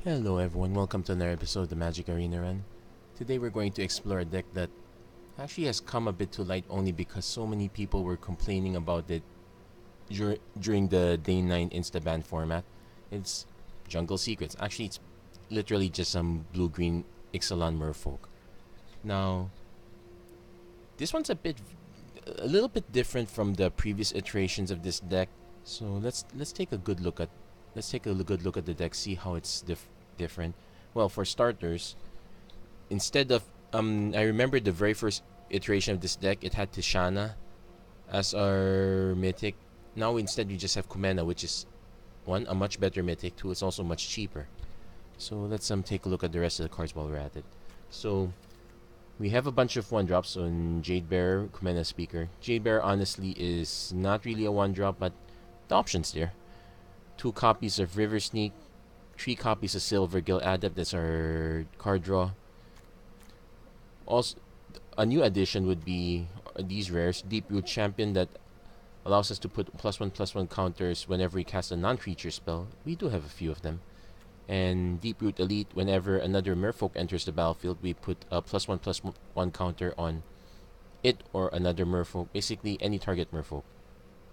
Hello everyone, welcome to another episode of the MTG Arena Run. Today we're going to explore a deck that actually has come a bit to light only because so many people were complaining about it during the Day 9 Instaban format. It's Jungle Secrets. Actually, it's literally just some blue-green Ixalan Merfolk. Now, this one's a little bit different from the previous iterations of this deck. So let's take a good look at the deck, see how it's different. Well, for starters, instead of I remember the very first iteration of this deck, it had Tishana as our mythic. Now instead we just have Kumena, which is one, a much better mythic. Two, it's also much cheaper. So let's take a look at the rest of the cards while we're at it. So we have a bunch of 1-drops on Jade Bearer, Kumena Speaker. Jade Bearer honestly is not really a 1-drop, but the option's there. 2 copies of River Sneak, 3 copies of Silver Gill Adept. That's our card draw. Also, a new addition would be these rares. Deep Root Champion that allows us to put +1/+1 counters whenever we cast a non-creature spell. We do have a few of them. And Deep Root Elite, whenever another Merfolk enters the battlefield, we put a +1/+1 counter on it or another Merfolk. Basically, any target Merfolk.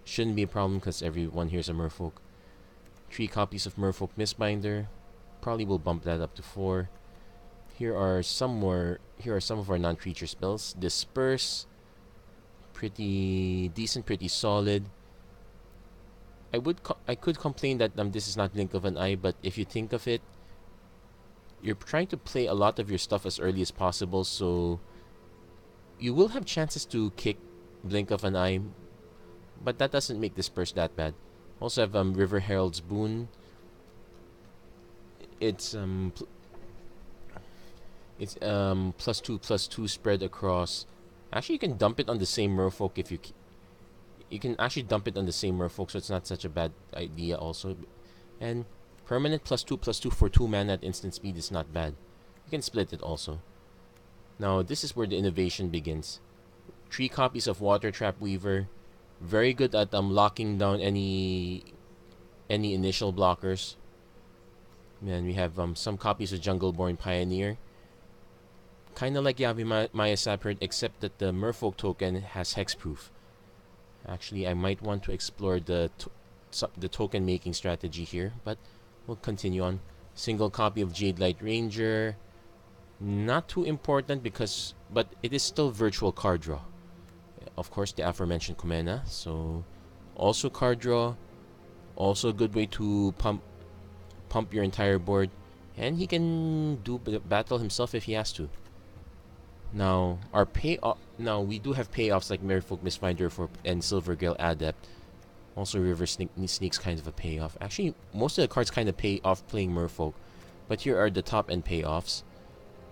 Shouldn't be a problem because everyone here is a Merfolk. 3 copies of Merfolk Mistbinder. Probably will bump that up to 4. Here are some of our non-creature spells. Disperse. Pretty decent, pretty solid. I could complain that this is not Blink of an Eye, but if you think of it, you're trying to play a lot of your stuff as early as possible, so you will have chances to kick Blink of an Eye, but that doesn't make Disperse that bad. Also have River Herald's Boon. It's +2/+2 spread across. Actually, you can dump it on the same Merfolk if you can actually dump it on the same Merfolk, so it's not such a bad idea also. And permanent +2/+2 for 2 mana at instant speed is not bad. You can split it also. Now this is where the innovation begins. 3 copies of Water Trap Weaver. Very good at locking down any initial blockers. And we have some copies of Jungleborn Pioneer. Kind of like Yavi Maya Saphir, except that the Merfolk token has hexproof. Actually, I might want to explore the token making strategy here, but we'll continue on. Single copy of Jade Light Ranger. Not too important but it is still virtual card draw. Of course, the aforementioned Kumena. So, also card draw. Also a good way to pump your entire board. And he can do battle himself if he has to. Now, we do have payoffs like Merfolk Mistfinder and Silver Gill Adept. Also, River Sneak's kind of a payoff. Actually, most of the cards kind of pay off playing Merfolk. But here are the top end payoffs.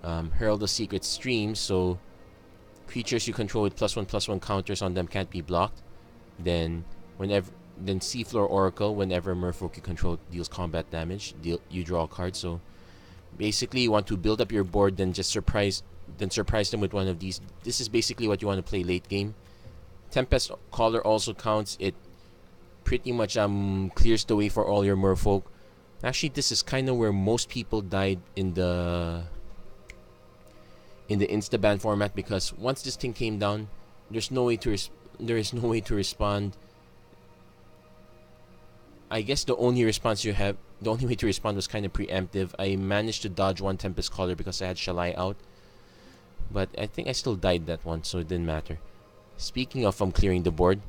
Herald of Secret Stream, so creatures you control with +1/+1 counters on them can't be blocked. Then Seafloor Oracle, whenever Merfolk you control deals combat damage, you draw a card. So basically, you want to build up your board, then surprise them with one of these. This is basically what you want to play late game. Tempest Caller also counts. It pretty much clears the way for all your Merfolk. Actually, this is kind of where most people died in the Instaban format, because once this thing came down, there is no way to respond. I guess the only way to respond was kind of preemptive. I managed to dodge one Tempest Caller because I had Shalai out, but I think I still died that one, so it didn't matter. Speaking of clearing the board,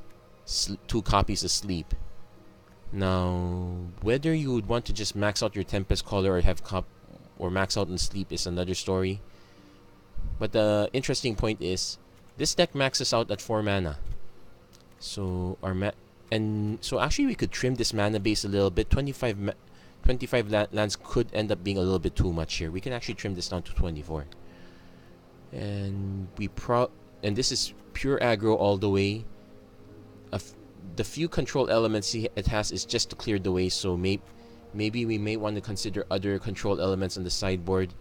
2 copies of Sleep. Now, whether you would want to just max out your Tempest Caller or max out on Sleep is another story. But the interesting point is, this deck maxes out at 4 mana. So actually we could trim this mana base a little bit. 25 lands could end up being a little bit too much here. We can actually trim this down to 24. And this is pure aggro all the way. The few control elements it has is just to clear the way, so maybe we may want to consider other control elements on the sideboard.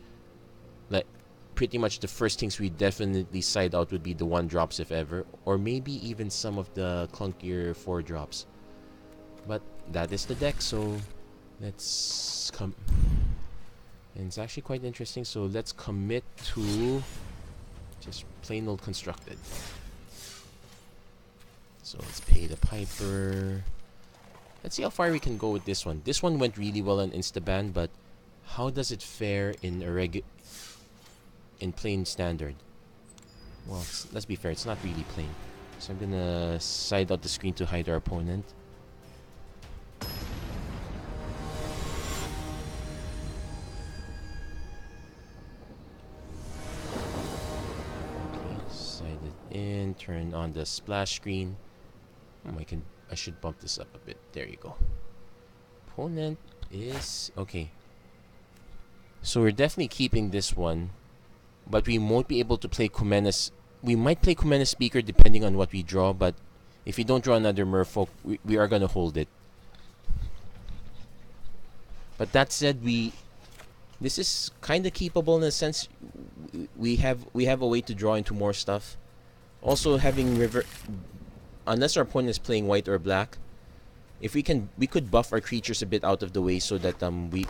Like, pretty much the first things we definitely side out would be the 1-drops if ever, or maybe even some of the clunkier 4-drops. But that is the deck, so let's come. And it's actually quite interesting, so let's commit to just plain old constructed. So let's pay the Piper. Let's see how far we can go with this one. This one went really well on Instaban, but how does it fare in in plain standard? Well, let's be fair, it's not really plain. So I'm gonna side out the screen to hide our opponent. Okay, side it in, turn on the splash screen. I should bump this up a bit. There you go. Opponent is okay. So we're definitely keeping this one, but we won't be able to play Kumena's. We might play Kumena's Speaker depending on what we draw, but if we don't draw another Merfolk, we are gonna hold it. But that said, this is kind of keepable in a sense. We have a way to draw into more stuff. Also, having river, unless our opponent is playing white or black, if we could buff our creatures a bit out of the way so that we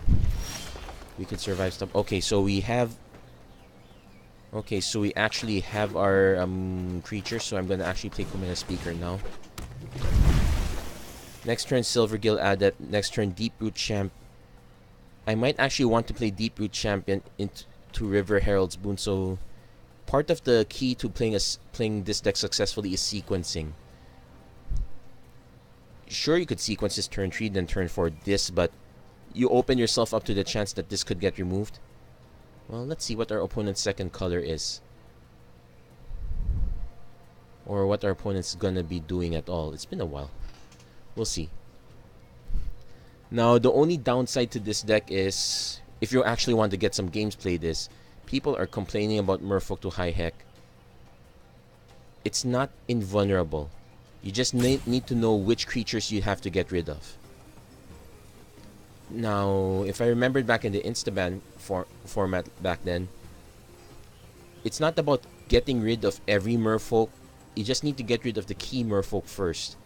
could survive stuff. Okay, so we actually have our creatures, so I'm gonna actually play Kumena Speaker now. Next turn Silvergill Adept, next turn Deeproot Champ. I might actually want to play Deeproot Champion into River Herald's Boon, so part of the key to playing this deck successfully is sequencing. Sure, you could sequence this turn 3, then turn 4 this, but you open yourself up to the chance that this could get removed. Well, let's see what our opponent's second color is. Or what our opponent's gonna be doing at all. It's been a while. We'll see. Now, the only downside to this deck is, if you actually want to get some games played, is people are complaining about Merfolk to high heck. It's not invulnerable. You just need to know which creatures you have to get rid of. Now, if I remembered back in the Instaban format back then, it's not about getting rid of every Merfolk. You just need to get rid of the key Merfolk first.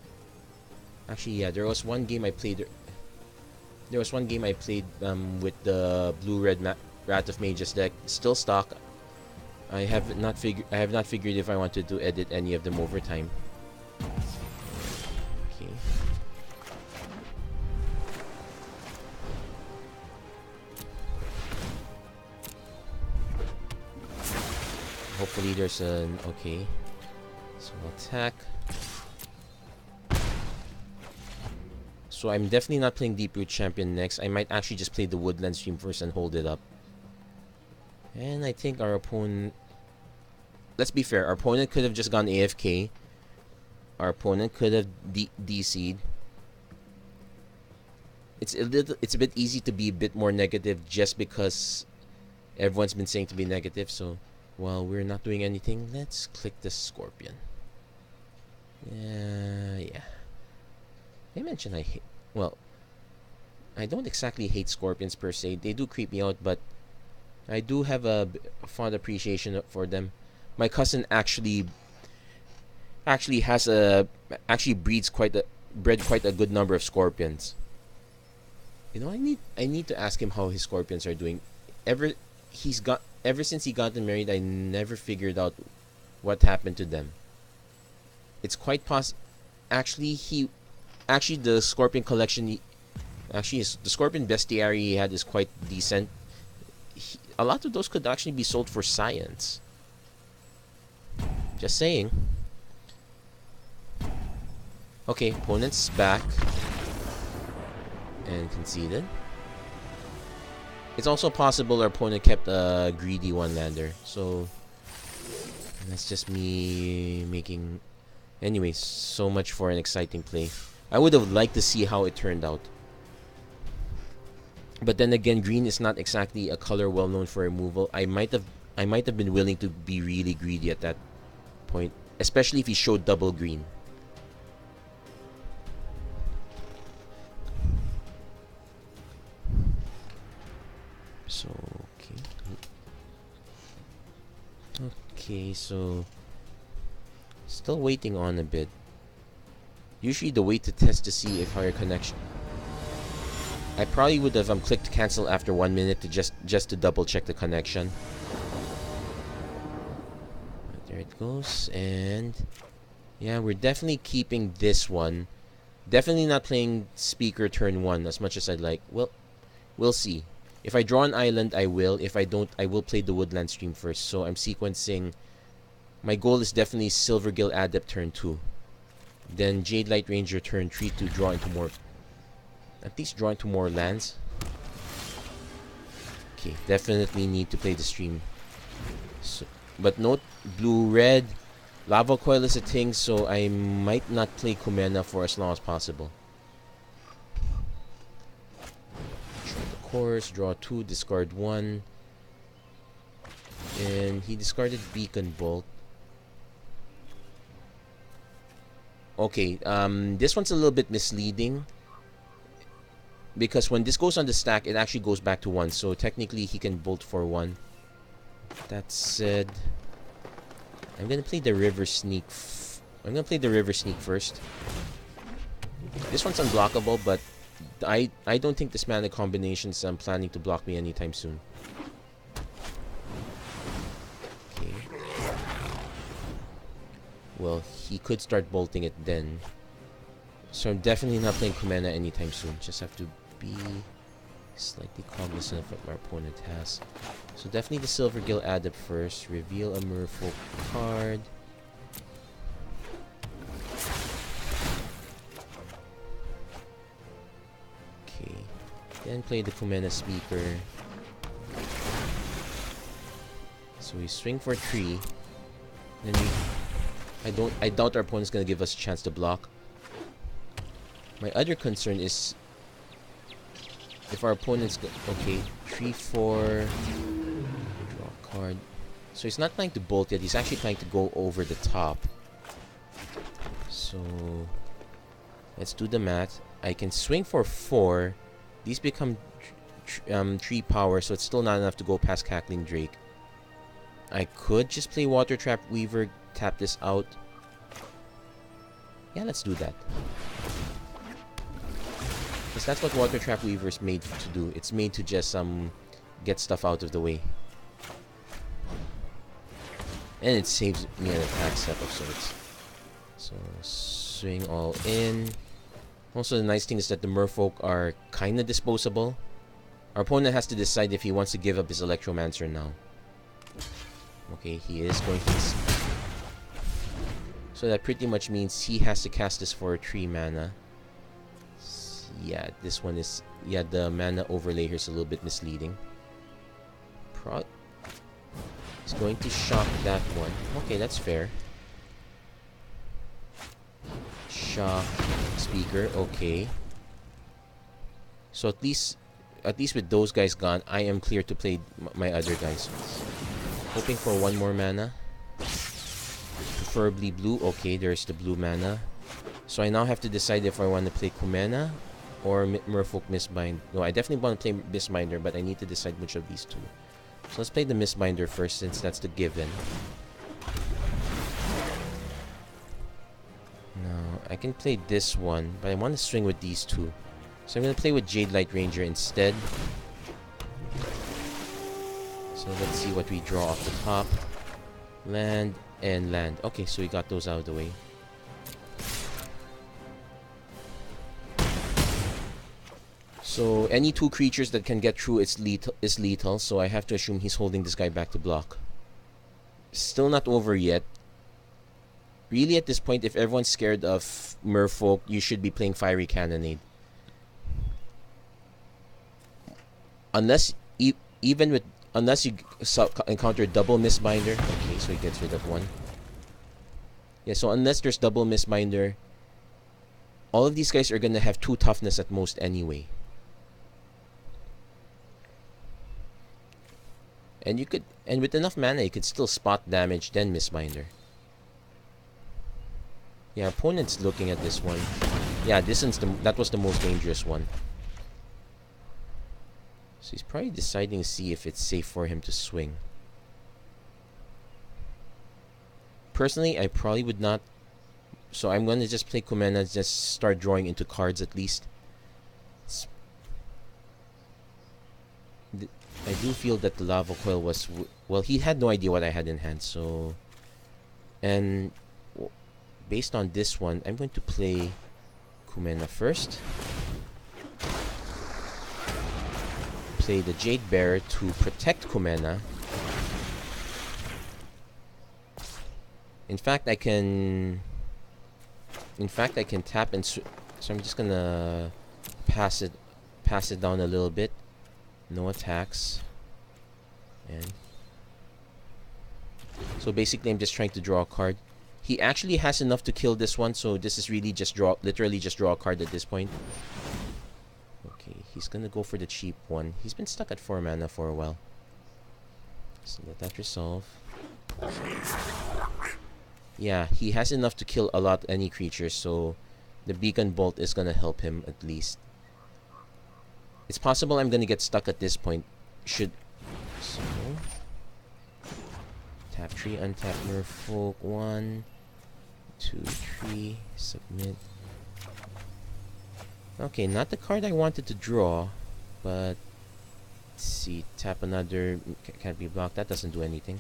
Actually, yeah, there was one game I played with the blue-red Rat of Mages deck, still stock. I have not figured if I wanted to edit any of them over time. Okay. Hopefully there's an okay. So attack. So I'm definitely not playing Deeproot Champion next. I might actually just play the Woodland Stream first and hold it up. And I think our opponent... Let's be fair. Our opponent could have just gone AFK. Our opponent could have DC'd. It's a bit easy to be a bit more negative just because everyone's been saying to be negative. So while we're not doing anything, let's click the Scorpion. Yeah. I mentioned I hate... Well, I don't exactly hate Scorpions per se. They do creep me out, but I do have a fond appreciation for them. My cousin actually breeds bred quite a good number of Scorpions. You know, I need to ask him how his Scorpions are doing. Ever since he got married, I never figured out what happened to them. It's quite Actually, the Scorpion collection, the Scorpion bestiary he had is quite decent. A lot of those could actually be sold for science. Just saying. Okay, opponent's back. And conceded. It's also possible our opponent kept a greedy one-lander. So, that's just me making... Anyways, so much for an exciting play. I would have liked to see how it turned out. But then again, green is not exactly a color well known for removal. I might have been willing to be really greedy at that point, especially if he showed double green. So okay, so still waiting on a bit. Usually the way to test to see if higher connection... I probably would have clicked cancel after 1 minute to just to double check the connection. But there it goes, and yeah, we're definitely keeping this one. Definitely not playing speaker turn 1 as much as I'd like. Well, we'll see. If I draw an island, I will. If I don't, I will play the woodland stream first. So I'm sequencing. My goal is definitely Silvergill Adept turn 2. Then Jade Light Ranger turn 3 to draw into more. At least draw into more lands. Okay, definitely need to play the stream. So, but note, blue-red. Lava Coil is a thing, so I might not play Kumena for as long as possible. Draw the course, draw 2, discard 1. And he discarded Beacon Bolt. Okay, this one's a little bit misleading. Because when this goes on the stack, it actually goes back to 1. So technically, he can bolt for 1. That said, I'm gonna play the River Sneak. I'm gonna play the River Sneak first. This one's unblockable, but I don't think this mana combination's planning to block me anytime soon. Okay. Well, he could start bolting it then. So I'm definitely not playing Kumena anytime soon. Just have to be slightly cognizant of what my opponent has. So definitely the Silvergill Adept first. Reveal a Merfolk card. Okay. Then play the Kumena Speaker. So we swing for 3. Then I doubt our opponent's gonna give us a chance to block. My other concern is if our opponent's okay, 3-4, draw a card. So he's not planning to bolt yet. He's actually planning to go over the top. So let's do the math. I can swing for 4. These become 3 power, so it's still not enough to go past Cackling Drake. I could just play Water Trap Weaver, tap this out. Yeah, let's do that. Because that's what Water Trap Weaver is made to do. It's made to just get stuff out of the way. And it saves me an attack step of sorts. So swing all in. Also the nice thing is that the Merfolk are kinda disposable. Our opponent has to decide if he wants to give up his Electromancer now. Okay, he is going to. So that pretty much means he has to cast this for 3 mana. Yeah, this one is... Yeah, the mana overlay here is a little bit misleading. He's going to shock that one. Okay, that's fair. Shock Speaker, okay. So at least with those guys gone, I am clear to play my other guys. Hoping for 1 more mana. Preferably blue. Okay, there's the blue mana. So I now have to decide if I want to play Kumena or Merfolk Mistbind. No, I definitely want to play Mistbinder, but I need to decide which of these 2. So let's play the Mistbinder first, since that's the given. Now, I can play this one, but I want to swing with these 2. So I'm going to play with Jade Light Ranger instead. So let's see what we draw off the top. Land and land. Okay, so we got those out of the way. So any 2 creatures that can get through is lethal, so I have to assume he's holding this guy back to block. Still not over yet. Really, at this point, if everyone's scared of Merfolk, you should be playing Fiery Cannonade. Unless you encounter double Mistbinder. Okay, so he gets rid of 1. Yeah, so unless there's double Mistbinder, all of these guys are gonna have 2 toughness at most anyway. And with enough mana, you could still spot damage, then Mistbinder. Yeah, opponent's looking at this one. Yeah, that was the most dangerous one. So he's probably deciding to see if it's safe for him to swing. Personally, I probably would not. So I'm going to just play Kumena, just start drawing into cards at least. I do feel that the lava coil was well. He had no idea what I had in hand, so and based on this one, I'm going to play Kumena first. Play the Jade Bearer to protect Kumena. In fact, I can tap and so I'm just gonna pass it down a little bit. No attacks. And so basically I'm just trying to draw a card. He actually has enough to kill this one, so this is really just literally just draw a card at this point. Okay, he's gonna go for the cheap one. He's been stuck at 4 mana for a while. So let that resolve. Yeah, he has enough to kill any creature, so the Beacon Bolt is gonna help him at least. It's possible I'm gonna get stuck at this point. So tap 3, untap Merfolk. 1, 2, 3, submit. Okay, not the card I wanted to draw, but let's see. Tap another, can't be blocked. That doesn't do anything.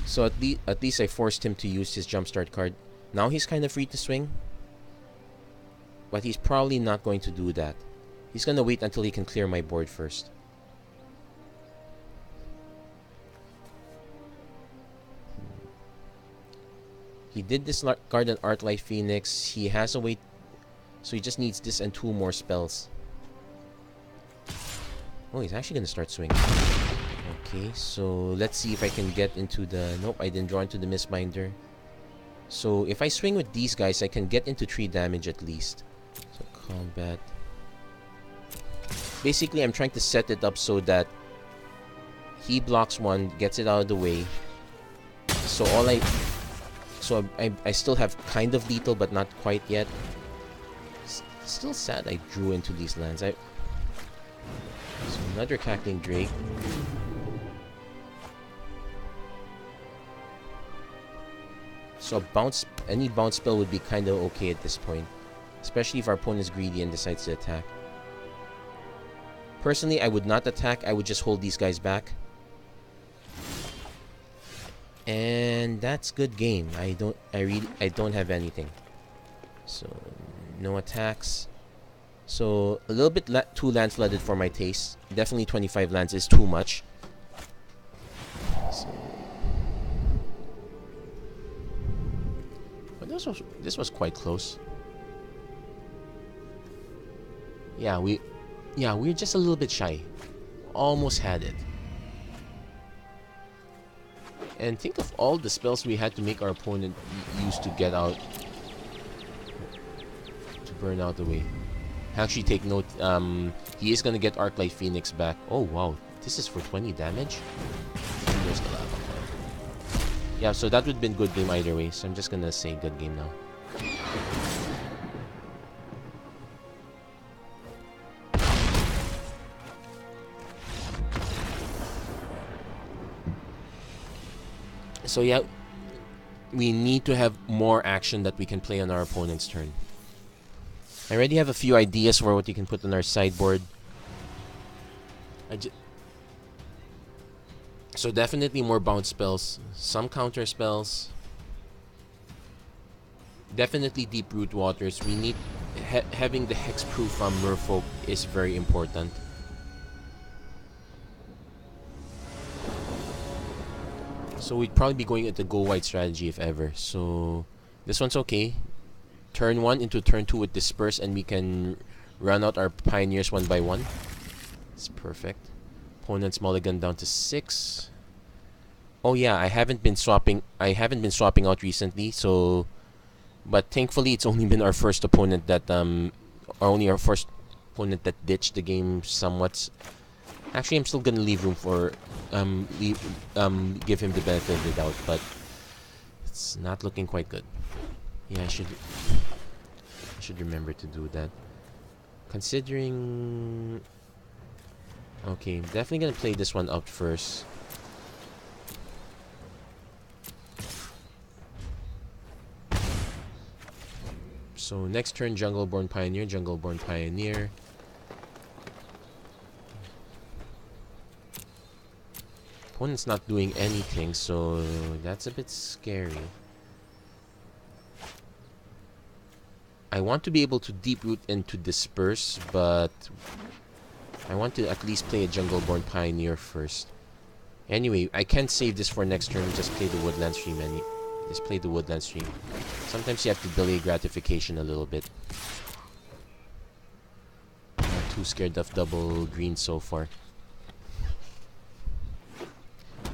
So at least I forced him to use his jumpstart card. Now he's kind of free to swing. But he's probably not going to do that. He's going to wait until he can clear my board first. He did discard an Arclight Phoenix. He has a wait. So he just needs this and 2 more spells. Oh, he's actually going to start swinging. Okay, so let's see if I can get into the... Nope, I didn't draw into the Mistbinder. So if I swing with these guys, I can get into 3 damage at least. So combat. Basically, I'm trying to set it up so that he blocks 1, gets it out of the way. So I still have kind of lethal, but not quite yet. Still sad I drew into these lands. So another Cackling Drake. So any bounce spell would be kind of okay at this point. Especially if our opponent is greedy and decides to attack. Personally, I would not attack. I would just hold these guys back. And that's good game. I don't have anything. So no attacks. So a little bit too land flooded for my taste. Definitely 25 lands is too much. So, but this was quite close. Yeah, we're just a little bit shy. Almost had it. And think of all the spells we had to make our opponent use to get out, to burn out the way. Actually, take note. He is gonna get Arclight Phoenix back. Oh wow, this is for 20 damage. And there's the lava. Yeah, so that would have been good game either way. So I'm just gonna say good game now. So yeah, we need to have more action that we can play on our opponent's turn. I already have a few ideas for what you can put on our sideboard. So definitely more bounce spells, some counter spells. Definitely Deep Root Waters. We need having the hexproof from Merfolk is very important. So we'd probably be going at the go wide strategy if ever. So this one's okay. Turn 1 into turn 2 with Disperse, and we can run out our Pioneers 1 by 1. It's perfect. Opponent's mulligan down to 6. Oh yeah, I haven't been swapping out recently, so but thankfully it's only been our first opponent that our first opponent that ditched the game somewhat. Actually, I'm still gonna leave room for give him the benefit of the doubt, but it's not looking quite good. Yeah, I should remember to do that. Considering, okay, I'm definitely gonna play this one out first. So next turn, Jungleborn Pioneer. Opponent's not doing anything, so that's a bit scary. I want to be able to deep root and to disperse, but I want to at least play a Jungleborn Pioneer first. Anyway, I can't save this for next turn. Just play the Woodland Stream. Just play the Woodland Stream. Sometimes you have to delay gratification a little bit. Not too scared of double green so far.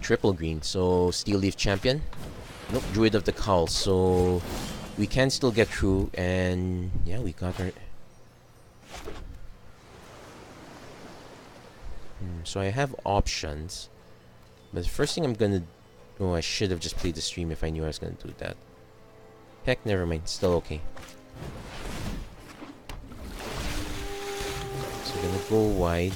Triple green. So Steel Leaf Champion. Nope, Druid of the Cowl. So we can still get through, and yeah, we got our. So I have options, but the first thing I'm gonna. Oh, I should have just played the stream if I knew I was gonna do that. Heck, never mind. Still okay. So we're gonna go wide.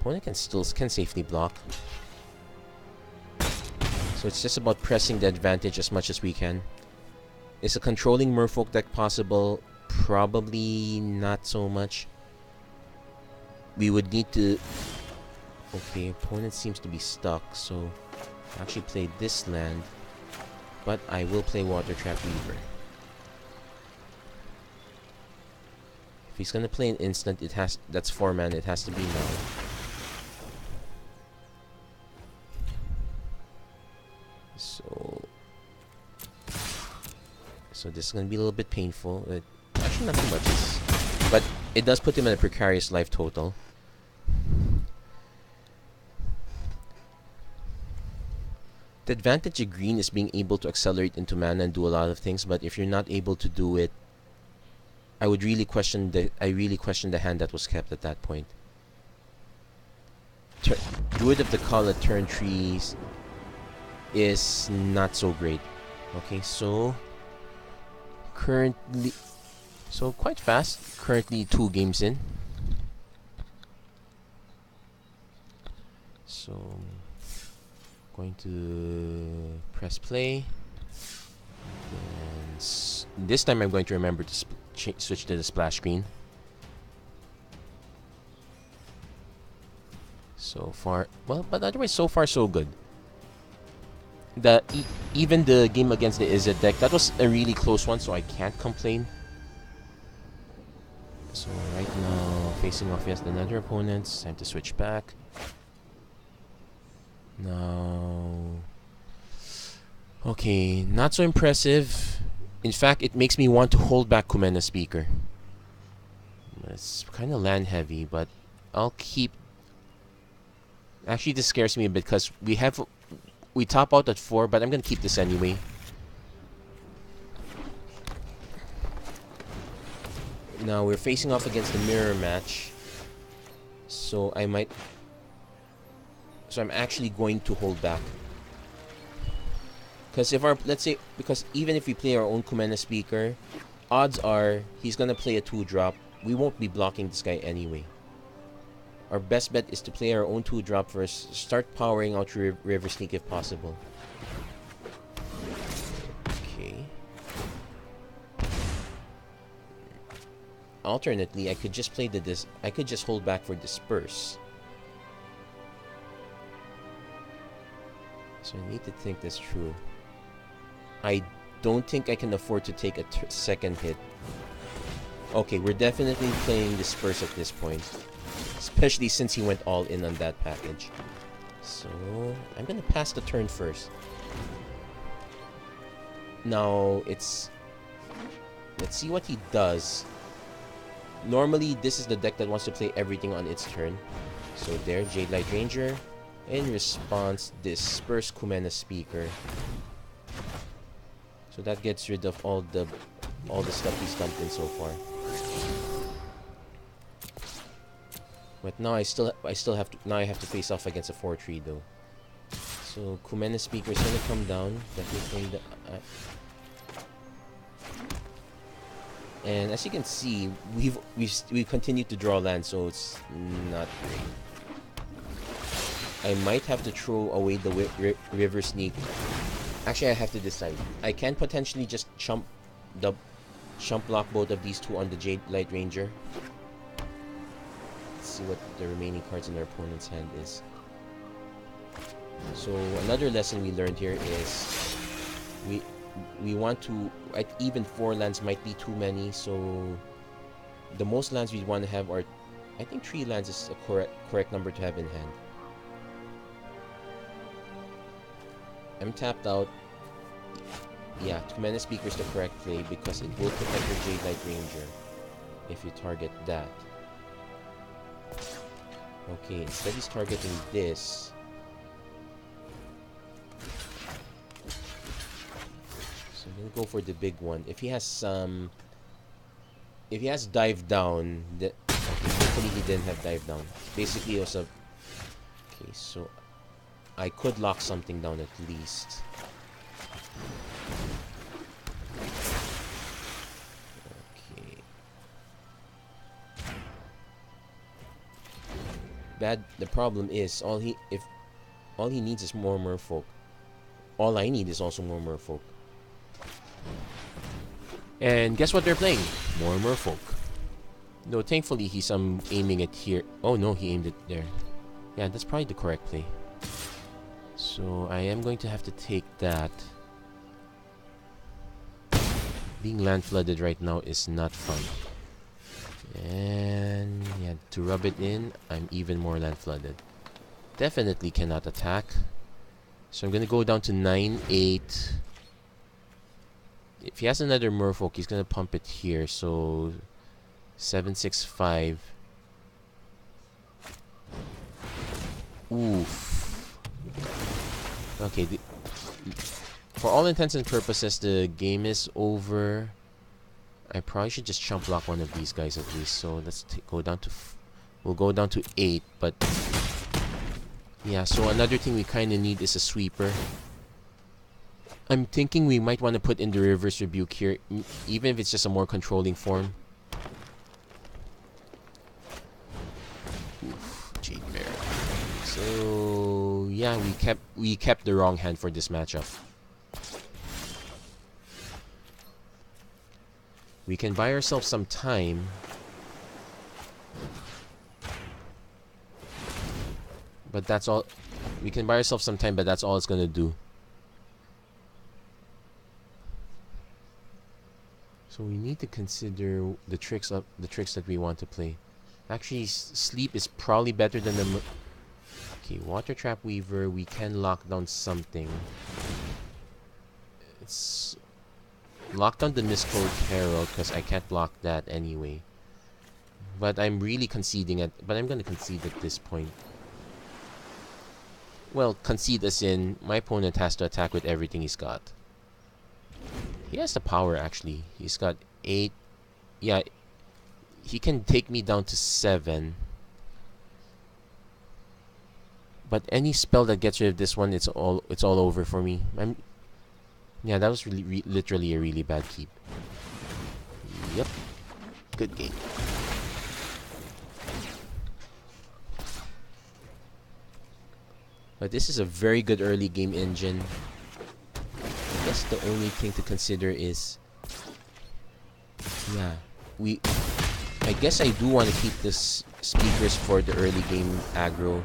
Opponent can safely block. So it's just about pressing the advantage as much as we can. Is a controlling Merfolk deck possible? Probably not so much. We would need to... Okay, opponent seems to be stuck, so I actually played this land, but I will play Water Trap Weaver. If he's gonna play an instant, that's 4 mana, it has to be now. So this is gonna be a little bit painful. Actually, not too much, but it does put him in a precarious life total. The advantage of green is being able to accelerate into mana and do a lot of things, but if you're not able to do it, I really question the hand that was kept at that point. Druid of the Call at turn 3 is not so great. Okay, so currently, quite fast. Currently 2 games in. So going to press play, and this time I'm going to remember to switch to the splash screen. So far, well, but otherwise, so far so good. Even the game against the Izzet deck, that was a really close one, so I can't complain. So right now, facing off yet another opponent. Time to switch back. Now, okay, not so impressive. In fact, it makes me want to hold back Kumena Speaker. It's kind of land heavy, but I'll keep. Actually, this scares me a bit because we top out at 4, but I'm gonna keep this anyway. Now we're facing off against the mirror match, so I'm actually going to hold back. Because because even if we play our own Kumena Speaker, odds are he's gonna play a 2-drop. We won't be blocking this guy anyway. Our best bet is to play our own 2-drop first. Start powering out River Sneak if possible. Okay. Alternately, I could just play I could just hold back for Disperse. So I need to think this through. I don't think I can afford to take a second hit. Okay, we're definitely playing Disperse at this point. Especially since he went all in on that package. So, I'm gonna pass the turn first. Now, let's see what he does. Normally, this is the deck that wants to play everything on its turn. So there, Jade Light Ranger. In response, Disperse Kumena Speaker. So that gets rid of all the stuff he's dumped in so far. But now I have to face off against a 4-3 though. So Kumena Speaker is gonna come down. Definitely and as you can see, we've continued to draw land, so it's not great. I might have to throw away the River Sneak. Actually, I have to decide. I can potentially just chump block both of these two on the Jade Light Ranger. see what the remaining cards in our opponent's hand is. So another lesson we learned here is we want to, even 4 lands might be too many, so the most lands we want to have are, I think 3 lands is a correct number to have in hand. I'm tapped out. Yeah, 2 mana speaker is the correct play because it will protect your Jade Knight Ranger if you target that. Okay, instead he's targeting this. So I'm gonna go for the big one. If he has dive down, okay, hopefully he didn't have dive down. Basically, it was a. Okay, so I could lock something down at least. Okay. The problem is all he needs is more Merfolk. All I need is also more Merfolk. And guess what they're playing? More Merfolk. No, thankfully he's aiming it here. Oh no, he aimed it there. Yeah, that's probably the correct play. So I am going to have to take that. Being land flooded right now is not fun. And yeah, to rub it in, I'm even more land flooded. Definitely cannot attack. So I'm gonna go down to 9-8. If he has another Merfolk, he's gonna pump it here. So 7-6-5. Oof. Okay. For all intents and purposes, the game is over. I probably should just chump block one of these guys at least. So let's go down to. We'll go down to 8, but yeah. So another thing we kind of need is a sweeper. I'm thinking we might want to put in the Reverse Rebuke here, even if it's just a more controlling form. Oof, Jade Bear. So yeah, we kept the wrong hand for this matchup. We can buy ourselves some time. But that's all. We can buy ourselves some time, but that's all it's gonna do. So we need to consider the tricks that we want to play. Actually, sleep is probably better than the. Okay, Water Trap Weaver. We can lock down something. It's lock down the Miscode Herald because I can't block that anyway. But I'm really conceding it. But I'm gonna concede at this point. Well, concede as in my opponent has to attack with everything he's got. He has the power actually. He's got 8. Yeah, he can take me down to 7. But any spell that gets rid of this one, it's all over for me. Yeah, that was literally a really bad keep. Yep. Good game. But this is a very good early game engine. I guess the only thing to consider is, yeah, I guess I do want to keep this speakers for the early game aggro.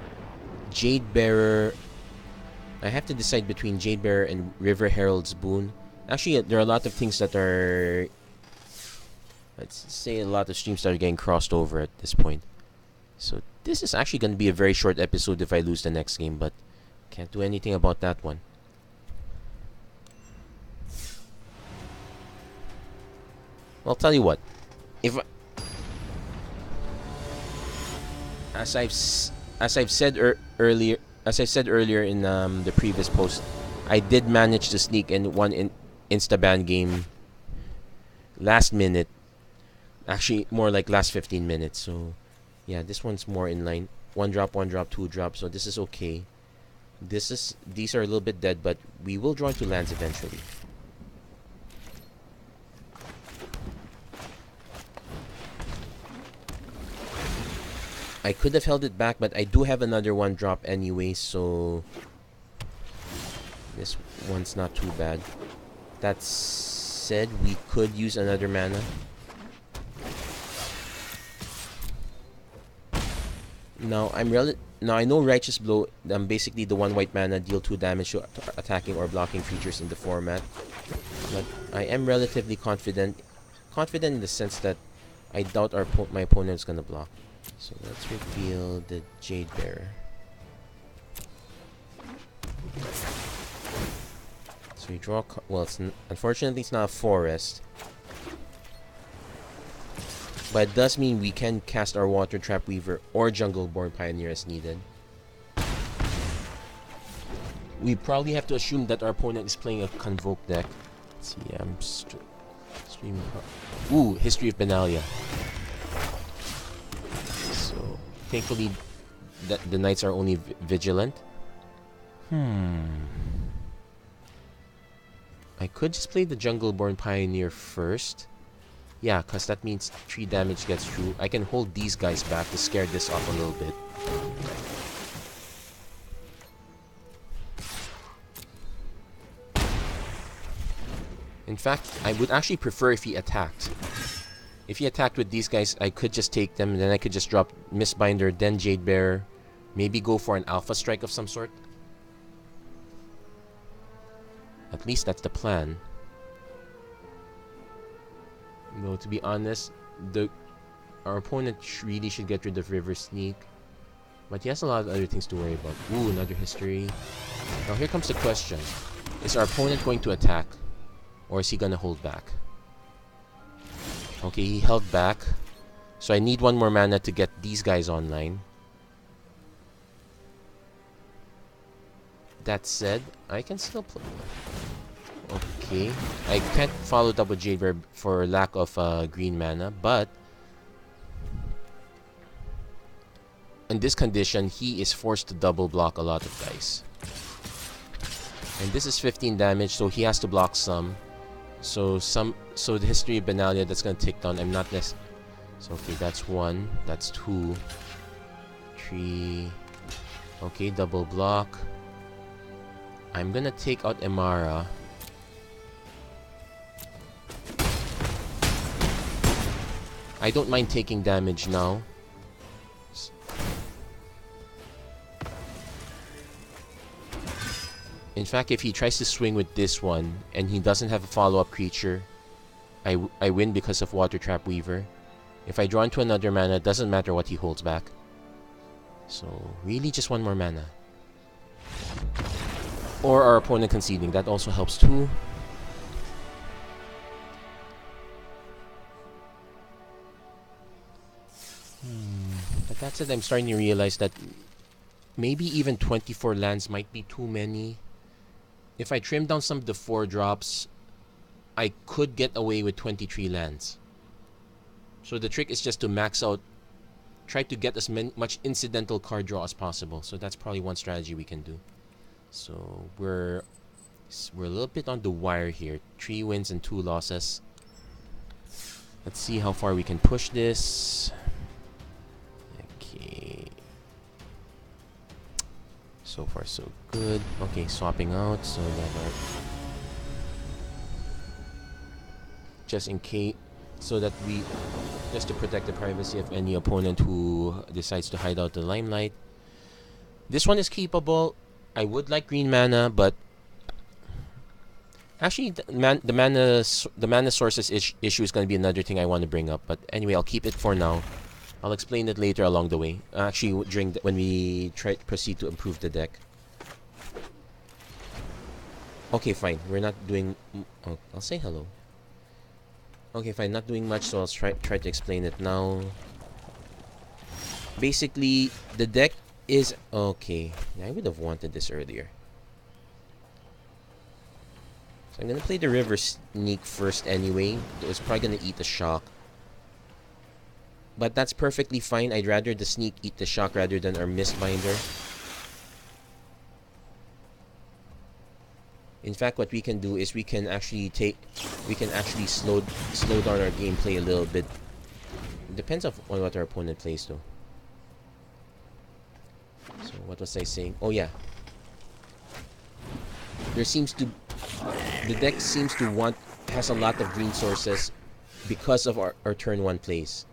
Jade Bearer, I have to decide between Jade Bearer and River Herald's Boon. Actually, there are a lot of things that are, let's say, a lot of streams that are getting crossed over at this point. So this is actually going to be a very short episode if I lose the next game, but can't do anything about that one. Well, I'll tell you what. As I've said earlier in the previous post, I did manage to sneak in one Instaban game last minute. Actually, more like last 15 minutes. So, yeah, this one's more in line. 1 drop, 1 drop, 2 drop. So this is okay. These are a little bit dead, but we will draw into lands eventually. I could have held it back, but I do have another 1 drop anyway, so this one's not too bad. That said, we could use another mana. Now I know Righteous Blow. Basically the one white mana deal 2 damage to attacking or blocking creatures in the format. But I am relatively confident in the sense that I doubt my opponent is gonna block. So let's reveal the Jade Bearer. So you draw. Well, unfortunately it's not a forest. But it does mean we can cast our Water Trap Weaver or Jungleborn Pioneer as needed. We probably have to assume that our opponent is playing a Convoke deck. Let's see, I'm streaming. Ooh, History of Benalia. So, thankfully, the Knights are only vigilant. I could just play the Jungleborn Pioneer first. Yeah, because that means 3 damage gets through. I can hold these guys back to scare this off a little bit. In fact, I would actually prefer if he attacked. If he attacked with these guys, I could just take them, and then I could just drop Mistbinder, then Jade Bearer. Maybe go for an Alpha Strike of some sort. At least that's the plan. Though, to be honest, our opponent really should get rid of River Sneak. But he has a lot of other things to worry about. Ooh, another history. Now here comes the question. Is our opponent going to attack? Or is he gonna hold back? Okay, he held back. So I need 1 more mana to get these guys online. That said, I can still play. Okay, I can't follow up with Jade Bear for lack of green mana, but in this condition, he is forced to double block a lot of dice. And this is 15 damage, so he has to block some. So the History of Benalia that's gonna tick down. I'm not less. So okay, that's 1, that's 2, 3. Okay, double block. I'm gonna take out Emara. I don't mind taking damage now. In fact, if he tries to swing with this one and he doesn't have a follow-up creature, I win because of Water Trap Weaver. If I draw into another mana, it doesn't matter what he holds back. So, really just 1 more mana. Or our opponent conceding, that also helps too. But that's it, I'm starting to realize that maybe even 24 lands might be too many. If I trim down some of the 4 drops, I could get away with 23 lands. So the trick is just to max out, try to get as much incidental card draw as possible. So that's probably one strategy we can do. So we're a little bit on the wire here. 3 wins and 2 losses. Let's see how far we can push this. Okay. So far so good. Okay, swapping out. So that just in case, so that we, just to protect the privacy of any opponent who decides to hide out the limelight. This one is keepable. I would like green mana, but actually the mana sources issue is going to be another thing I want to bring up. But anyway, I'll keep it for now. I'll explain it later along the way. Actually, when we proceed to improve the deck. Okay, fine. We're not doing. Oh, I'll say hello. Okay, fine. Not doing much, so I'll try to explain it now. Basically, the deck is okay. I would have wanted this earlier. So I'm gonna play the River Sneak first anyway. It's probably gonna eat the shock. But that's perfectly fine. I'd rather the Sneak eat the shock rather than our Mistbinder. In fact, what we can do is we can actually slow down our gameplay a little bit. It depends on what our opponent plays though. So what was I saying? Oh yeah. The deck has a lot of green sources because of our turn 1 plays.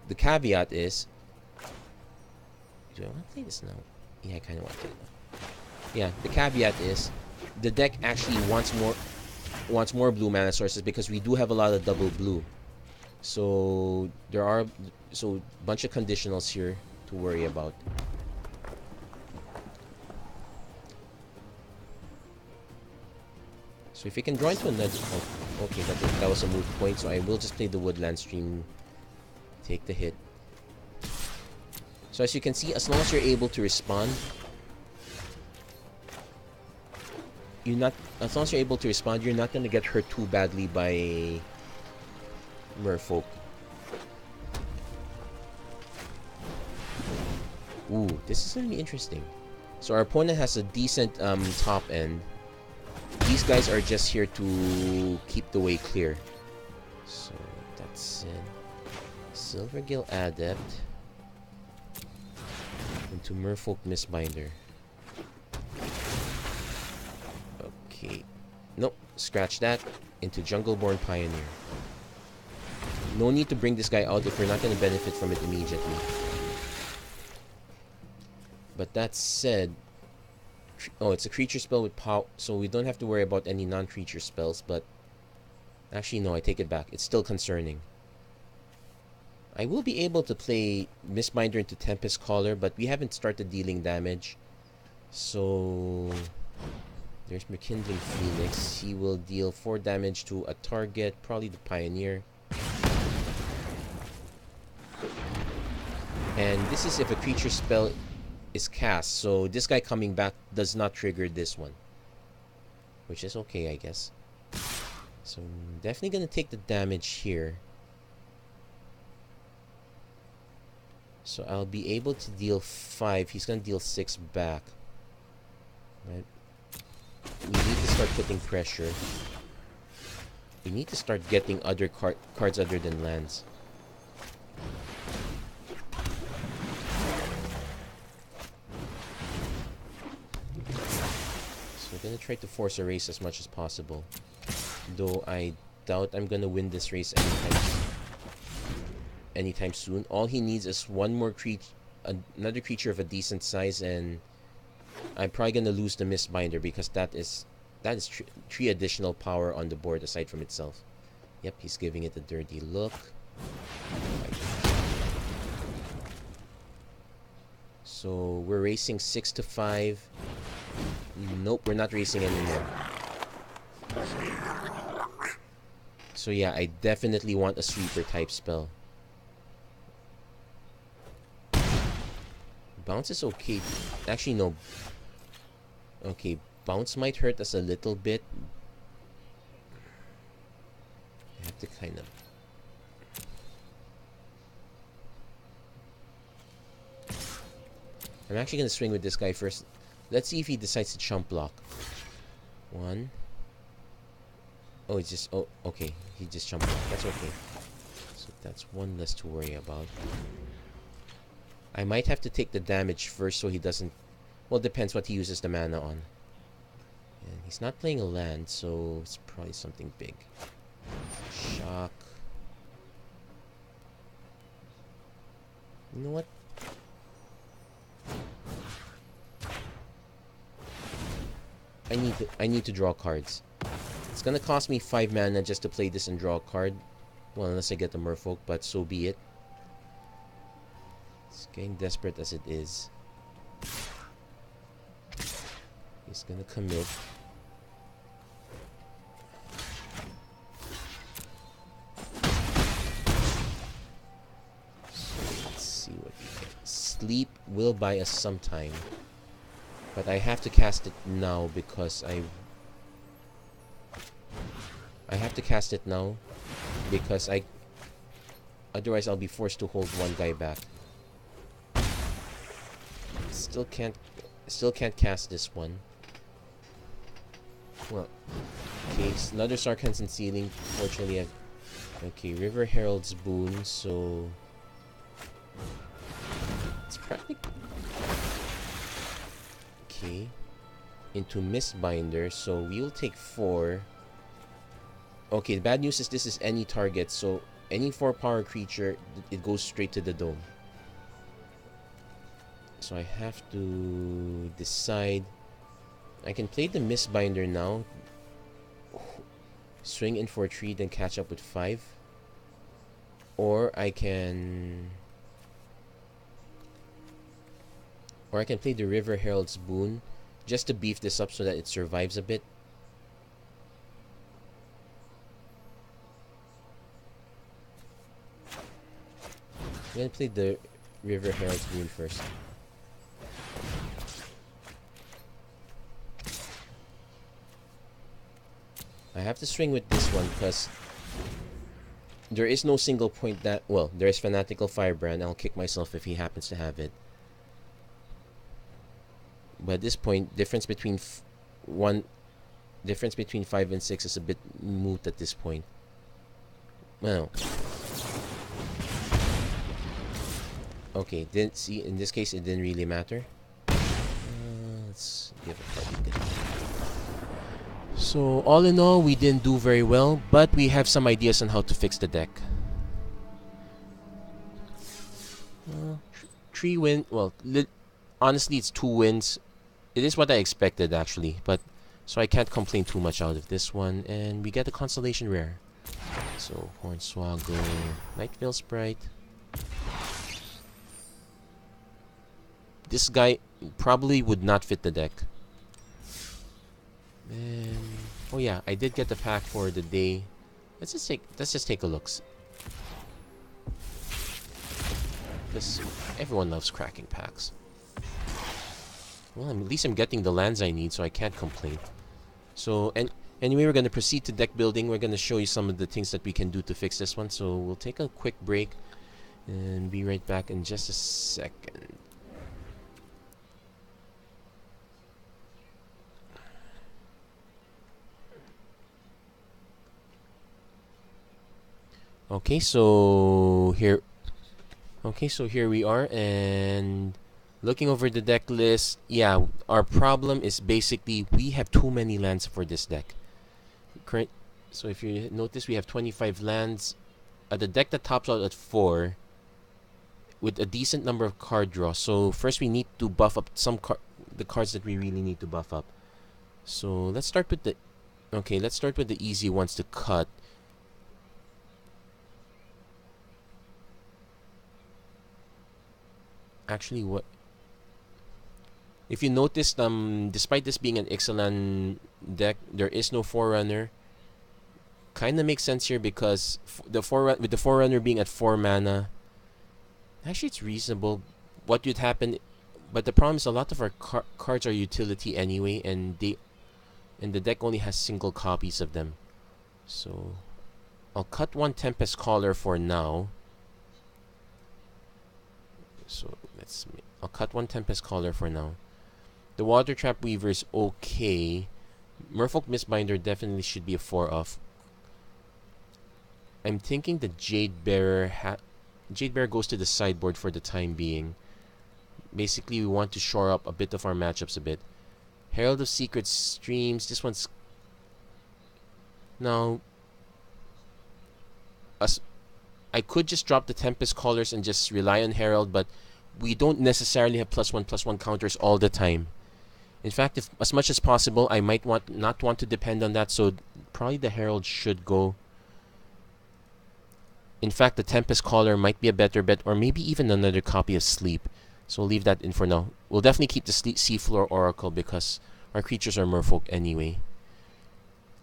The caveat is Do I want to play this now? Yeah, I kind of want to play it now. Yeah, the caveat is the deck actually wants more blue mana sources because we do have a lot of double blue. So there are a bunch of conditionals here to worry about. So if we can draw into another... Oh, okay, that was a moot point, so I will just play the Woodland Stream. Take the hit. So as you can see, as long as you're able to respond... As long as you're able to respond, you're not going to get hurt too badly by Merfolk. Ooh, this is going to be interesting. So our opponent has a decent top end. These guys are just here to keep the way clear. So that's it. Silvergill Adept into Merfolk Mistbinder. Okay. Nope. Scratch that. Into Jungleborn Pioneer. No need to bring this guy out if we're not going to benefit from it immediately. But that said... Oh, it's a creature spell with power, so we don't have to worry about any non-creature spells, but... Actually, no, I take it back. It's still concerning. I will be able to play Mistbinder into Tempest Caller, but we haven't started dealing damage. So... There's McKindling Phoenix. He will deal 4 damage to a target, probably the Pioneer. And this is if a creature spell is cast, so this guy coming back does not trigger this one. Which is okay, I guess. So, I'm definitely gonna take the damage here. So, I'll be able to deal 5. He's gonna deal 6 back. Right? We need to start putting pressure. We need to start getting other cards other than lands. So we're gonna try to force a race as much as possible. Though I doubt I'm gonna win this race anytime soon. All he needs is one more another creature of a decent size, and I'm probably gonna lose the Mistbinder because that is 3 additional power on the board aside from itself. Yep, he's giving it a dirty look. So we're racing 6 to 5. Nope, we're not racing anymore. So yeah, I definitely want a sweeper type spell. Bounce is okay. Actually, no. Okay, bounce might hurt us a little bit. I have to kind of... I'm actually going to swing with this guy first. Let's see if he decides to chump block. 1. Oh, it's just... Oh, okay. He just chump blocked. That's okay. So that's 1 less to worry about. I might have to take the damage first so he doesn't... Well, depends what he uses the mana on. And he's not playing a land, so it's probably something big. Shock. You know what? I need to draw cards. It's gonna cost me 5 mana just to play this and draw a card. Well, unless I get the Merfolk, but so be it. It's getting desperate as it is. He's gonna commit. So let's see what we get. Sleep will buy us some time. But I have to cast it now because I have to cast it now because otherwise I'll be forced to hold one guy back. Still can't cast this one. Well, okay, another Sarkhan's and Sealing. Fortunately, okay, River Herald's Boon, so it's practically okay. Into Mistbinder, so we'll take 4. Okay, the bad news is this is any target, so any 4-power creature, it goes straight to the dome. So I have to decide. I can play the Mistbinder now. Swing in for 3, then catch up with 5. Or I can play the River Herald's Boon just to beef this up so that it survives a bit. I'm gonna play the River Herald's Boon first. I have to swing with this one because there is no single point that... Well, there is Fanatical Firebrand. I'll kick myself if he happens to have it. But at this point, difference between 5 and 6 is a bit moot at this point. Well... Okay, didn't see. In this case, it didn't really matter. Let's give it a look. So, all in all, we didn't do very well, but we have some ideas on how to fix the deck. 3 wins. Well, honestly, it's 2 wins. It is what I expected, actually, but so I can't complain too much out of this one. And we get a constellation rare. So, Hornswoggle, Nightveil Sprite. This guy probably would not fit the deck. And oh yeah, I did get the pack for the day. Let's just take a look. This everyone loves cracking packs. Well, at least I'm getting the lands I need, so I can't complain. So and anyway, we're gonna proceed to deck building. We're gonna show you some of the things that we can do to fix this one. So we'll take a quick break and be right back in just a second. Okay, so here we are, and looking over the deck list, yeah, our problem is basically we have too many lands for this deck. So if you notice, we have 25 lands. The deck that tops out at 4 with a decent number of card draw. So first we need to buff up the cards that we really need to buff up. So let's start with the easy ones to cut. Actually, what if you noticed, despite this being an Ixalan deck, there is no Forerunner. Kinda makes sense here because with the Forerunner being at 4 mana, actually it's reasonable. What would happen, but the problem is a lot of our cards are utility anyway, and the deck only has single copies of them. So I'll cut 1 Tempest Caller for now. So I'll cut 1 Tempest Caller for now. The Water Trap Weaver is okay. Merfolk Mistbinder definitely should be a 4-off. I'm thinking the Jade Bearer goes to the sideboard for the time being. Basically, we want to shore up a bit of our matchups a bit. Herald of Secret Streams. This one's now. I could just drop the Tempest Callers and just rely on Herald, but we don't necessarily have +1/+1 counters all the time. In fact, if as much as possible, I might not want to depend on that, so probably the Herald should go. In fact, the Tempest Caller might be a better bet, or maybe even another copy of Sleep. So we'll leave that in for now. We'll definitely keep the Seafloor Oracle because our creatures are Merfolk anyway.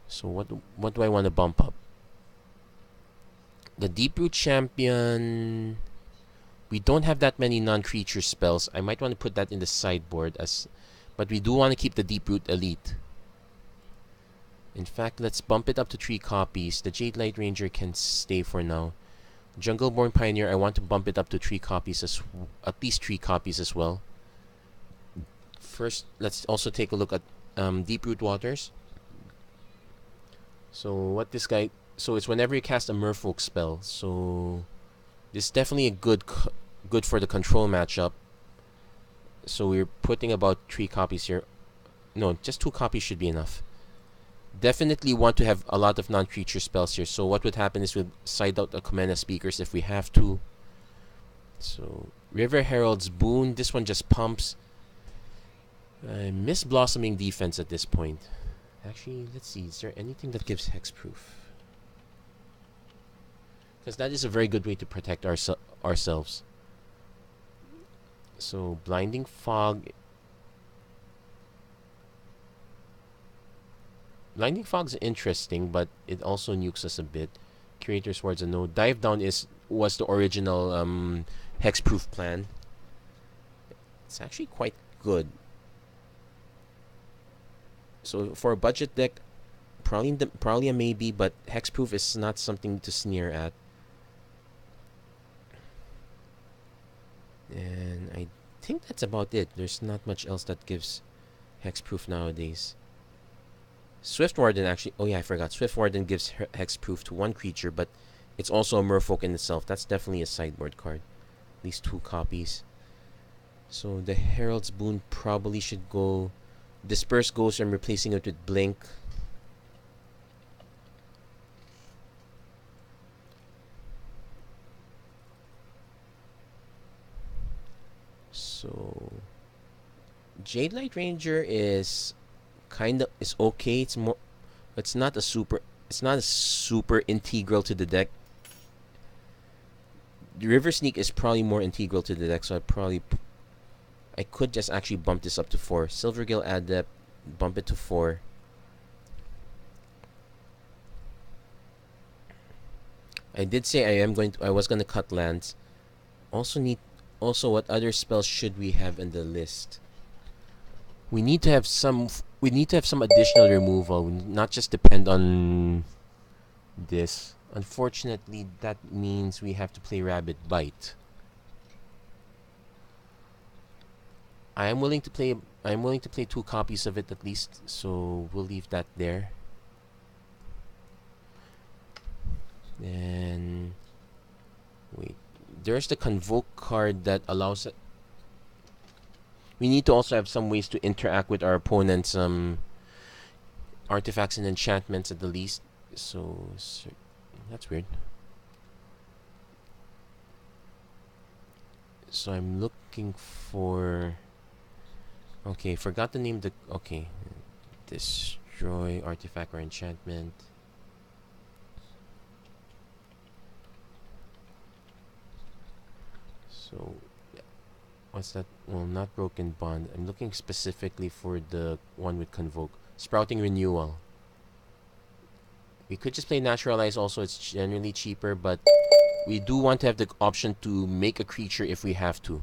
So what do I want to bump up? The Deeproot Champion, we don't have that many non-creature spells. I might want to put that in the sideboard, but we do want to keep the Deeproot Elite. In fact, let's bump it up to 3 copies. The Jade Light Ranger can stay for now. Jungleborn Pioneer, I want to bump it up to 3 copies, at least 3 copies as well. First, let's also take a look at Deeproot Waters. So it's whenever you cast a Merfolk spell. So this is definitely a good for the control matchup. So we're putting about 3 copies here. No, just 2 copies should be enough. Definitely want to have a lot of non-creature spells here. So what would happen is we'll side out the Comena Speakers if we have to. So River Herald's Boon. This one just pumps. Miss Blossoming defense at this point. Actually, let's see. Is there anything that gives hexproof? Because that is a very good way to protect ourselves. So Blinding Fog. Blinding Fog's interesting, but it also nukes us a bit. Curator's Ward's a no. Dive Down was the original hexproof plan. It's actually quite good. So for a budget deck, probably a maybe, but hexproof is not something to sneer at. And I think that's about it. There's not much else that gives hexproof nowadays. Swift Warden actually... Oh yeah, I forgot. Swift Warden gives hexproof to one creature, but it's also a Merfolk in itself. That's definitely a sideboard card. At least 2 copies. So the Herald's Boon probably should go... Disperse Ghost. I'm replacing it with Blink. So Jade Light Ranger is okay. It's not as super integral to the deck. The River Sneak is probably more integral to the deck, so I could just actually bump this up to 4. Silvergill Adept, bump it to 4. I did say I was gonna cut lands. Also, what other spells should we have in the list? We need to have some additional removal. Not just depend on this. Unfortunately, that means we have to play Rabbit Bite. I am willing to play 2 copies of it at least, so we'll leave that there. And wait, there's the Convoke card that allows it. We need to also have some ways to interact with our opponent's artifacts and enchantments at the least. So that's weird. So I'm looking for... Okay, forgot the name. Okay, destroy artifact or enchantment. So what's that? Well, not Broken Bond. I'm looking specifically for the one with Convoke. Sprouting Renewal. We could just play Naturalize also. It's generally cheaper, but we do want to have the option to make a creature if we have to.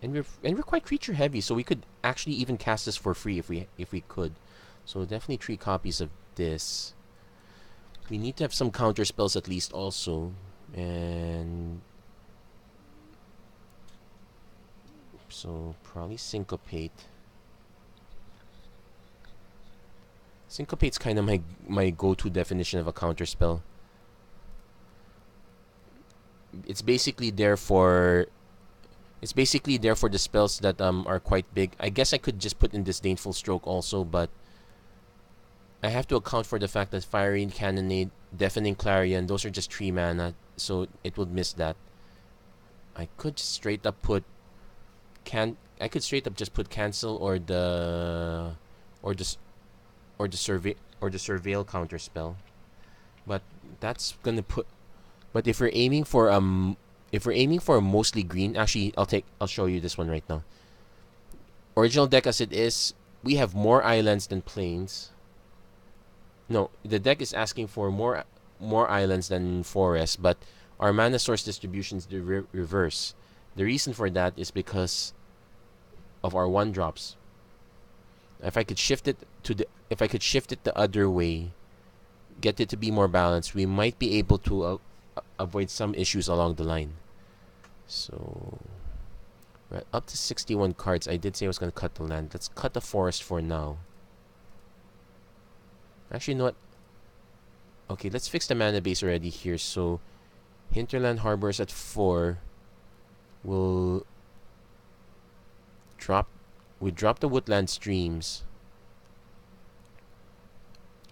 And we're quite creature heavy, so we could actually even cast this for free if we could. So definitely 3 copies of this. We need to have some counter spells at least also. And so probably Syncopate. Syncopate's kind of my go-to definition of a counter spell. It's basically there for the spells that are quite big. I guess I could just put in Disdainful Stroke also, but I have to account for the fact that Fiery Cannonade, Deafening Clarion, those are just 3 mana, so it would miss that. I could straight up just put Cancel or the Surveil counter spell. But that's gonna put. But if we're aiming for mostly green, actually I'll show you this one right now. Original deck as it is, we have more islands than plains. No, the deck is asking for more islands than forests, but our mana source distribution is the reverse. The reason for that is because of our 1-drops. If I could shift it the other way, get it to be more balanced, we might be able to avoid some issues along the line. So we're up to 61 cards. I did say I was going to cut the land. Let's cut the forest for now. Actually, you know what? Okay, let's fix the mana base already here. So Hinterland Harbors at 4 will drop. We drop the Woodland Streams.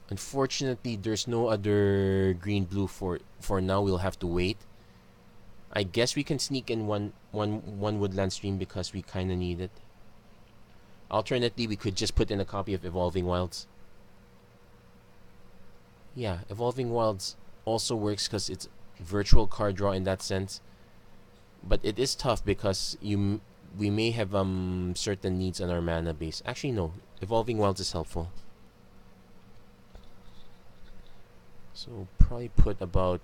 Unfortunately, there's no other green blue for now. We'll have to wait. I guess we can sneak in one woodland stream because we kind of need it. Alternately, we could just put in a copy of Evolving Wilds. Yeah, Evolving Wilds also works because it's virtual card draw in that sense. But it is tough because we may have certain needs on our mana base. Actually, no. Evolving Wilds is helpful. So probably put about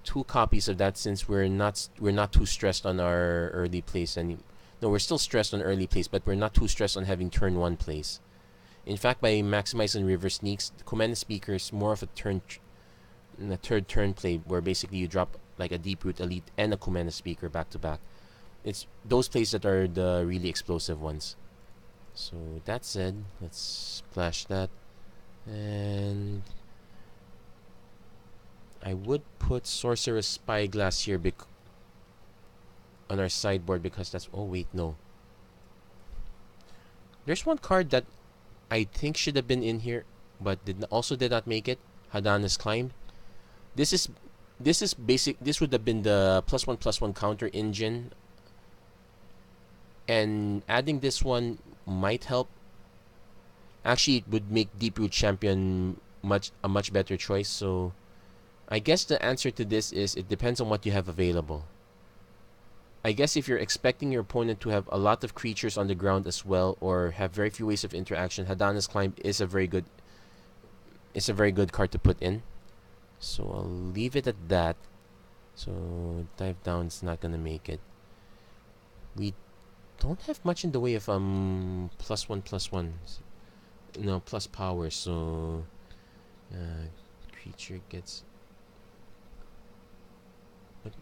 2 copies of that since we're not too stressed on our early plays no, we're still stressed on early plays, but we're not too stressed on having turn 1 plays. In fact, by maximizing river sneaks, the Commander Speaker is more of a third turn play where basically you drop like a Deep Root Elite and a Commander Speaker back to back. It's those plays that are the really explosive ones. So that said, let's splash that. And I would put Sorcerer's Spyglass here on our sideboard because that's... Oh, wait, no. There's one card that I think should have been in here, but also did not make it. Hadana's Climb. This is basic. This would have been the +1/+1 counter engine, and adding this one might help. Actually, it would make Deeproot Champion a much better choice. So, I guess the answer to this is it depends on what you have available. I guess if you're expecting your opponent to have a lot of creatures on the ground as well, or have very few ways of interaction, Hadana's Climb is a very good card to put in. So I'll leave it at that. So Dive Down's not gonna make it. We don't have much in the way of +1/+1. No, plus power, so creature gets... What?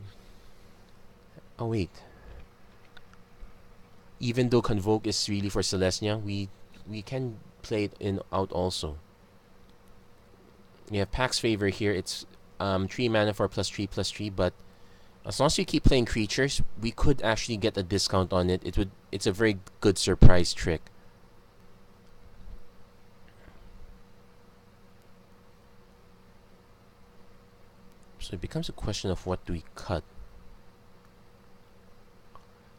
Oh wait. Even though Convoke is really for Celestia, we can play it out also. We have Pax Favor here. It's 3 mana for +3/+3, but as long as you keep playing creatures, we could actually get a discount on it. It's a very good surprise trick. So it becomes a question of what do we cut.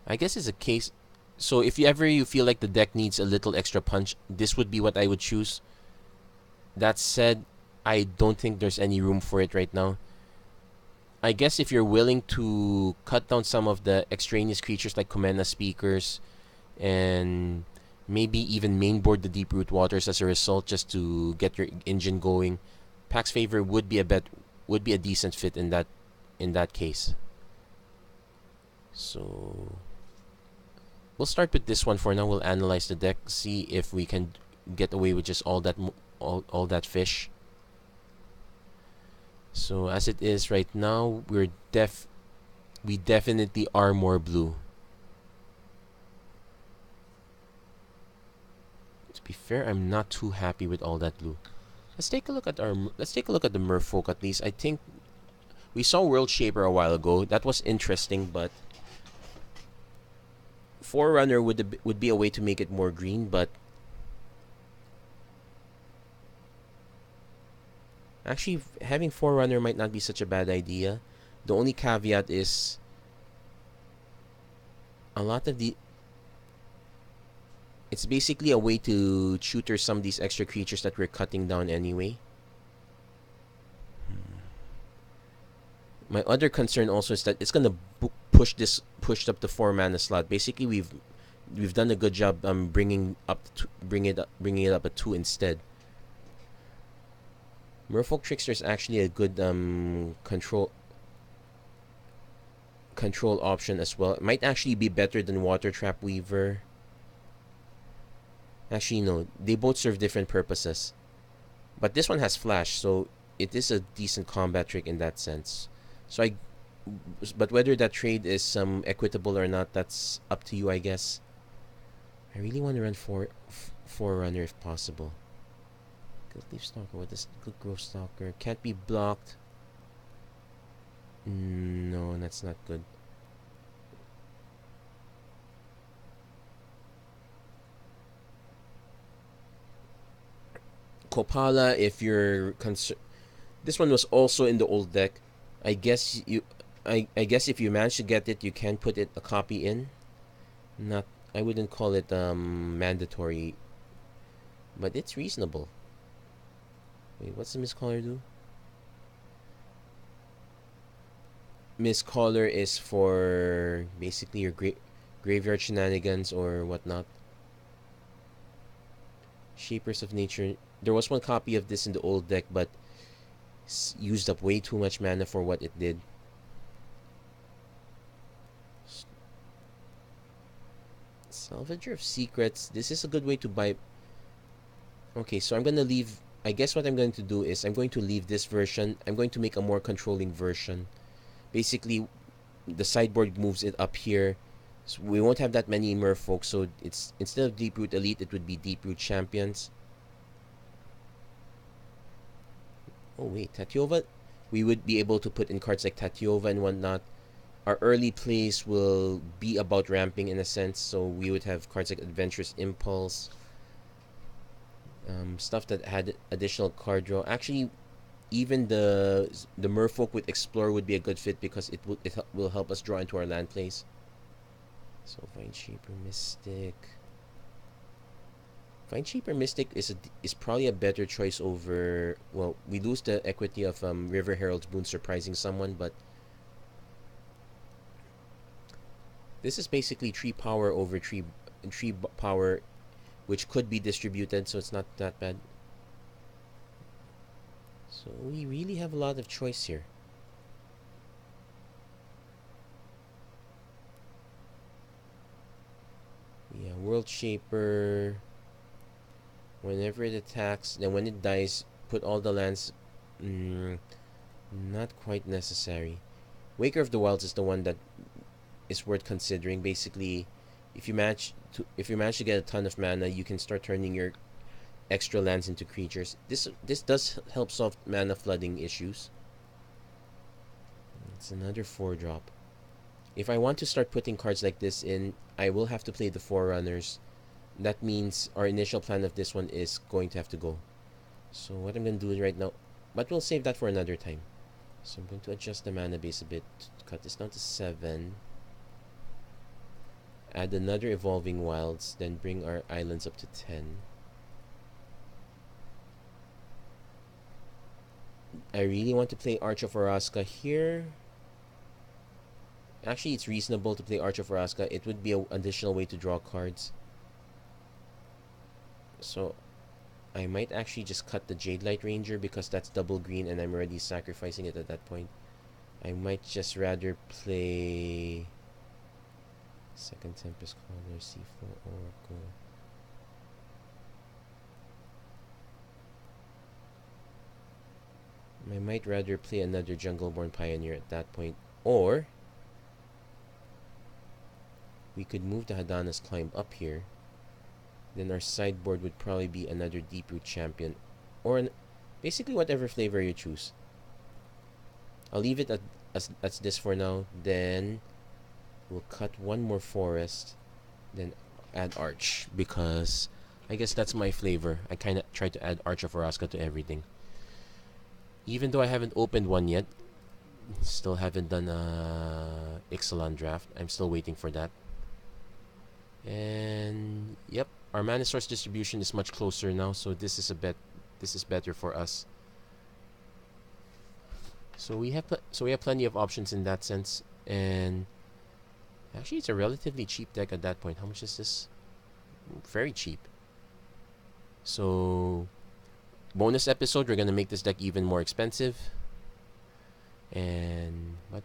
I guess it's a case. So if you feel like the deck needs a little extra punch, this would be what I would choose. That said, I don't think there's any room for it right now. I guess if you're willing to cut down some of the extraneous creatures like Commander Speakers, and maybe even mainboard the Deep-Root Waters as a result just to get your engine going, Pax Favor would be a decent fit in that case. So we'll start with this one for now. We'll analyze the deck, see if we can get away with just all that fish. So as it is right now, we definitely are more blue. To be fair, I'm not too happy with all that blue. Let's take a look at the Merfolk at least. I think we saw World Shaper a while ago. That was interesting, but Forerunner would be a way to make it more green, but actually having Forerunner might not be such a bad idea. The only caveat is it's basically a way to tutor some of these extra creatures that we're cutting down anyway. My other concern also is that it's gonna push up the 4 mana slot. Basically, we've done a good job bringing it up at 2 instead. Merfolk Trickster is actually a good control option as well. It might actually be better than Water Trap Weaver. Actually, no, they both serve different purposes. But this one has flash, so it is a decent combat trick in that sense. But whether that trade is equitable or not, that's up to you, I guess. I really want to run Forerunner if possible. Good Leaf Stalker, what is Good Growth Stalker? Can't be blocked. No, that's not good. Kopala, if you're concerned. This one was also in the old deck. I guess I guess if you manage to get it, you can put it a copy in. Not, I wouldn't call it mandatory, but it's reasonable. Wait, what's the miscaller do? Miscaller is for basically your graveyard shenanigans or whatnot. Shapers of Nature. There was one copy of this in the old deck, but used up way too much mana for what it did. Salvager of Secrets. This is a good way to buy. Okay, so I'm gonna leave. I guess what I'm going to do is I'm going to leave this version. I'm going to make a more controlling version. Basically, the sideboard moves it up here. So we won't have that many Merfolk, so it's instead of Deeproot Elite, it would be Deeproot Champions. Oh wait, Tatyova, we would be able to put in cards like Tatyova and whatnot. Our early plays will be about ramping in a sense, so we would have cards like Adventurous Impulse, stuff that had additional card draw. Actually, even the Merfolk with Explore would be a good fit because it will help us draw into our land plays. So Vineshaper Mystic. Vineshaper Mystic is probably a better choice over. Well, we lose the equity of River Herald's Boon surprising someone, but this is basically tree power over tree power, which could be distributed, so it's not that bad. So we really have a lot of choice here. Yeah, World Shaper. Whenever it attacks, then when it dies, put all the lands. Not quite necessary. Waker of the Wilds is the one that is worth considering. Basically, if you manage to get a ton of mana, you can start turning your extra lands into creatures. This does help solve mana flooding issues. It's another 4-drop. If I want to start putting cards like this in, I will have to play the Forerunners. That means our initial plan of this one is going to have to go. So what I'm going to do right now, but we'll save that for another time. So I'm going to adjust the mana base a bit, cut this down to 7. Add another Evolving Wilds, then bring our islands up to 10. I really want to play Arch of Oraska here. Actually, it's reasonable to play Arch of Oraska. It would be an additional way to draw cards. So I might actually just cut the Jade Light Ranger because that's double green and I'm already sacrificing it at that point. I might just rather play Second Tempest Caller, C4 Oracle. I might rather play another Jungleborn Pioneer at that point. Or we could move the Hadana's Climb up here. Then our sideboard would probably be another Deeproot Champion. Or basically whatever flavor you choose. I'll leave it as this for now. Then we'll cut one more Forest. Then add Arch. Because I guess that's my flavor. I kind of try to add Arch of Oraska to everything. Even though I haven't opened one yet. Still haven't done a Ixalan draft. I'm still waiting for that. And yep, our mana source distribution is much closer now, so this is better for us. So we have plenty of options in that sense, and actually it's a relatively cheap deck at that point. How much is this? Very cheap. So bonus episode, we're gonna make this deck even more expensive, but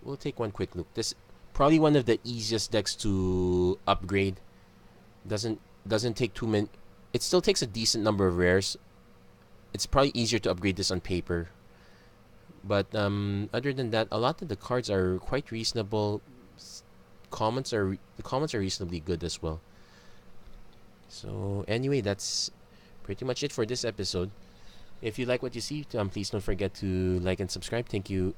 we'll take one quick look. This probably one of the easiest decks to upgrade. Doesn't take too many. It still takes a decent number of rares. It's probably easier to upgrade this on paper. But other than that, a lot of the cards are quite reasonable. The comments are reasonably good as well. So anyway, that's pretty much it for this episode. If you like what you see, please don't forget to like and subscribe. Thank you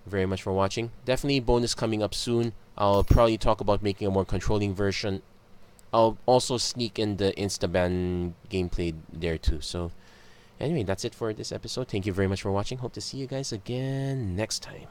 very much for watching. Definitely bonus coming up soon. I'll probably talk about making a more controlling version. I'll also sneak in the Instaban gameplay there too. So anyway, that's it for this episode. Thank you very much for watching. Hope to see you guys again next time.